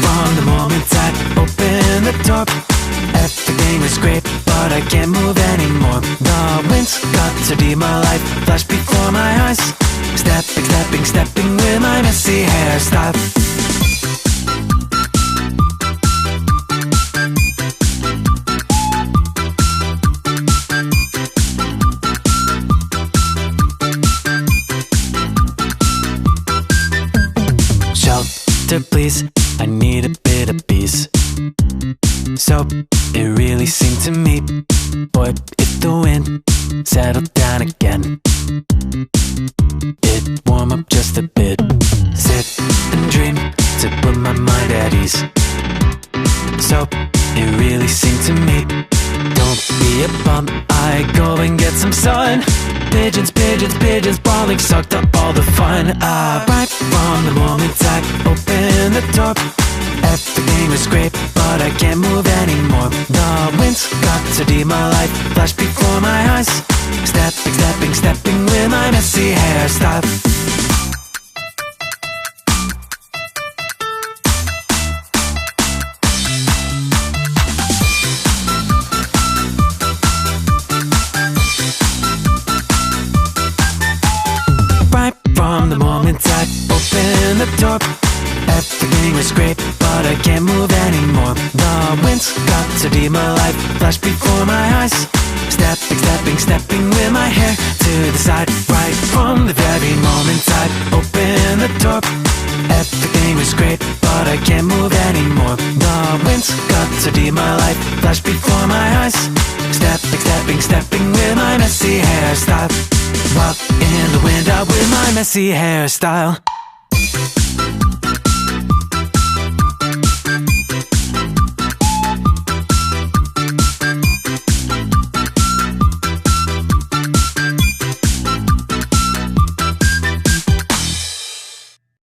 from the moment I opened the door. Everything was great, but I can't move anymore. The wind's got to be my life, flash before my eyes. Stepping, stepping, stepping with my messy hairstyle. Shelter, please, I need a bit of peace. So it really seemed to me, boy, if the wind settled down again, it'd warm up just a bit. Sit and dream to put my mind at ease. So it really seemed to me, don't be a bum, I go and get some sun. Pigeons, pigeons, pigeons, brawling sucked up all the fun. Right from the moment I opened the door, everything was great, but I can't move anymore. The wind's got to be my life, flash before my eyes. Stepping, stepping, stepping with my messy hairstyle. Right from the moment I opened the door, everything was great, but I can't move anymore. The wind's got to be my life, flash before my eyes. Stepping, stepping, stepping with my hair to the side. Right from the very moment I opened the door, everything was great, but I can't move anymore. The wind's got to be my life, flash before my eyes. Stepping, stepping, stepping with my messy hairstyle. Walk in the wind out with my messy hairstyle.